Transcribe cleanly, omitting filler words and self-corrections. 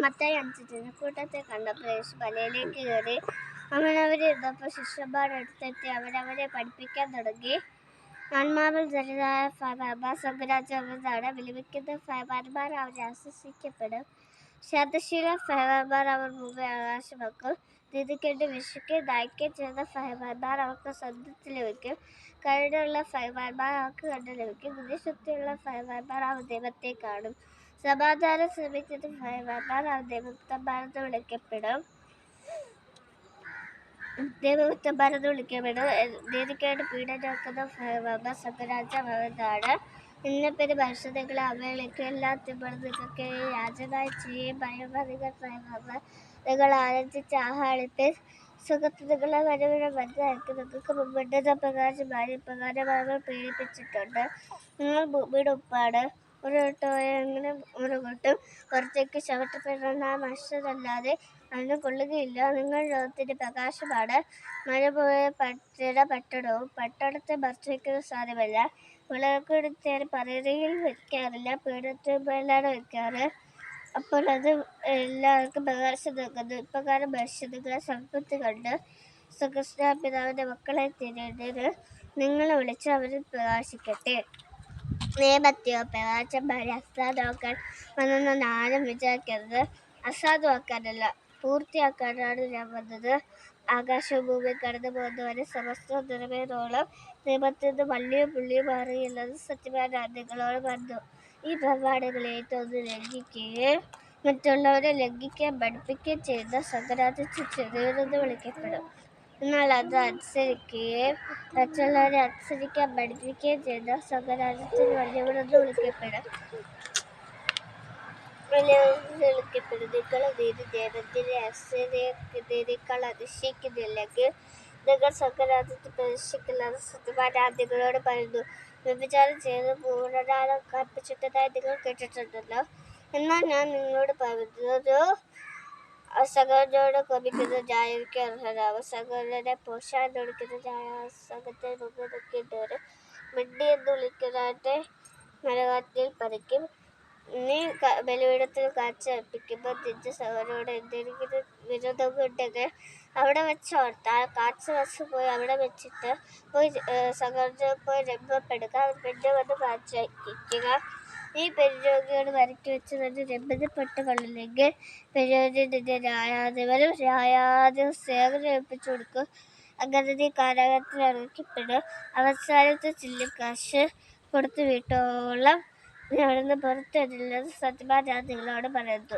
മത്തായി 5 ജനക്കൂട്ടത്തെ കണ്ടപ്പോൾ യേശു മലയിലേക്ക് കയറി. അവനവരിരുന്നപ്പോൾ ശിഷ്യന്മാരടുത്തെത്തി അവനവരെ പഠിപ്പിക്കാൻ തുടങ്ങി. ആത്മാവിൽ ധനരായ ഫയർമാൻ സ്വർഗ്ഗരാജ്യമെന്നാണ് വിലപിക്കുന്ന ഫയർമാന്മാർ അവരെ ആശ്വസിക്കപ്പെടും. ശാന്തശീല ഫയർമാന്മാർ അവർ മുമ്പേ ആകാശമാക്കും. നീതിക്കേട്ട് വിശുക്കുകയും ദാഹിക്കുകയും ചെയ്യുന്ന ഫയർമാന്മാർ അവർക്ക് സ്വന്തത്തിൽ ലഭിക്കും. കരുണയുള്ള ഫയർമാന്മാർ അവർക്ക് കണ്ടു ലഭിക്കും. ബുദ്ധിശക്തിയുള്ള ഫയർമാന്മാർ അവർ ദൈവത്തെ കാണും. സമാധാനം ശ്രമിക്കുന്ന ഫയർമാന്മാർ അവർ ദൈവഭക്തന്മാരെന്ന് വിളിക്കപ്പെടും. നീതിക്കേട്ട് പീഡനമേൽക്കുന്ന ഫയർമാന്മാർ സ്വർഗ്ഗരാജ്യം അവരുടേതാണ്. നിന്നെപ്പറ്റി പരിശുദ്ധങ്ങളെ അവഹേളിക്കുകയും എല്ലാ തിന്മകളും നിങ്ങൾക്ക് യാചനയായി ചെയ്യുകയും പറയുമ്പോൾ നിങ്ങൾ ഫയർമാന്മാർ, നിങ്ങൾ ആനന്ദിച്ച് ആഹ്ലാദിപ്പിൻ. സുഖത്ത് നിങ്ങളെ വരവിനെ മനസ്സിലാക്കി. നിങ്ങൾക്ക് മുമ്പുണ്ടെന്ന പ്രകാരം ഇപ്രകാരം പീഡിപ്പിച്ചിട്ടുണ്ട്. നിങ്ങൾ ഭൂമിയുടെ ഉപ്പാണ്. ഒരു ഒട്ടോയെങ്കിലും ഒരു കൊട്ടും പുറത്തേക്ക് ചവിട്ടപ്പെടുന്ന മനുഷ്യരല്ലാതെ അതിന് കൊള്ളുകയില്ല. നിങ്ങൾ ലോകത്തിന്റെ പ്രകാശമാണ്. മഴ പോയ പട്ടണവും പട്ടണത്തെ മറച്ചുവെക്കുന്നത് സാധ്യമല്ല. വിളക്കെടുത്തേന് പറയുകയിൽ വയ്ക്കാറില്ല, പീഠത്തിന്മേലാണ് വയ്ക്കാറ്. അപ്പോൾ അത് എല്ലാവർക്കും പ്രകാശം നൽകുന്നു. ഇപ്രകാരം മനുഷ്യർ നിങ്ങളെ സമ്പത്ത് കണ്ട് സ്വർഗ്ഗസ്ഥനായ പിതാവിന്റെ മക്കളെ തിരിഞ്ഞ് നിങ്ങളെ വിളിച്ച് അവരിൽ പ്രകാശിക്കട്ടെ. നിയമത്തെയോ പ്രവാചകന്മാരെ അസാധുവാക്കാൻ വന്നെന്ന് ആരും വിചാരിക്കരുത്. അസാധുവാക്കാനല്ല, പൂർത്തിയാക്കാനാണ് ഞാൻ വന്നത്. ആകാശവും ഭൂമിയും കടന്നു പോകുന്നവരെ സമസ്തവും നിറവേറോളം നിയമത്തിൽ നിന്ന് വള്ളിയും പുള്ളിയും മാറിയില്ലെന്ന് സത്യമായി ഞാൻ നിങ്ങളോട് പറഞ്ഞു. ഈ പ്രമാണങ്ങളെ ഒന്ന് ലംഘിക്കുകയും മറ്റുള്ളവരെ ലംഘിക്കാൻ പഠിപ്പിക്കുകയും ചെയ്യുന്ന സ്വർഗ്ഗരാജ്യത്തിൽ ചെറിയവരെന്ന് വിളിക്കപ്പെടും. എന്നാൽ അത് അനുസരിക്കുകയും മറ്റുള്ളവരെ അനുസരിക്കാൻ പഠിപ്പിക്കുകയും ചെയ്യുന്ന സ്വർഗ്ഗരാജ്യത്തിൽ വലിയവരെന്ന് വിളിക്കപ്പെടും. നിങ്ങൾ നീതി നേരത്തിനേക്കാൾ അതിശയിക്കുന്നില്ലെങ്കിൽ നിങ്ങൾ സ്വർഗ്ഗരാജ്യത്തിൽ പ്രവേശിക്കില്ലെന്ന് സത്യമായി ഞാൻ നിങ്ങളോട് പറയുന്നു. വ്യഭിചാരം ചെയ്ത് പൂർണ്ണനാരം കൽപ്പിച്ചിട്ടതായി നിങ്ങൾ കേട്ടിട്ടുണ്ടല്ലോ. എന്നാൽ ഞാൻ നിങ്ങളോട് പറയുന്നു, സഹോദരനോട് കോപിക്കുന്ന ന്യായിക്ക് അർഹനാവും. സഹോദരനെ പോഷാൻ വിളിക്കുന്ന ന്യായാസനത്തിന് മുമ്പ് നിൽക്കേണ്ടവന് മിണ്ടി എന്ന് വിളിക്കുന്നവന്റെ നരകാഗ്നിയിൽ പതിക്കും. നീ ബലിപീഠത്തിൽ കാഴ്ച അർപ്പിക്കുമ്പോൾ നിന്റെ സഹോദരനോട് എന്തെങ്കിലും വിരോധമുണ്ടെങ്കിൽ അവിടെ വെച്ച് ഓർത്താൽ കാഴ്ച വശം പോയി അവിടെ വെച്ചിട്ട് സഹോദരൻ പോയി രമ്യപ്പെടുക. അവൻ പിന്നെ വന്ന് കാഴ്ച അർപ്പിക്കുക. നീ പെരുരോഗിയോട് മരയ്ക്ക് വെച്ച് തന്നെ രമ്യപ്പെട്ട് കൊള്ളില്ലെങ്കിൽ പെരുരോഗി നിന്റെ ന്യായാധിപനും ന്യായാധിപൻ സേവനം ഏൽപ്പിച്ചു കൊടുക്കും. അങ്ങനെ നീ കാരാഗൃഹത്തിൽ അടയ്ക്കപ്പെടും. അവസാനത്തെ ചില്ലിക്കാശ് കൊടുത്തു വീട്ടോളം നീ അവിടുന്ന് പുറത്തു വരില്ലെന്ന് സത്യമായി ഞാൻ നിങ്ങളോട് പറയുന്നു.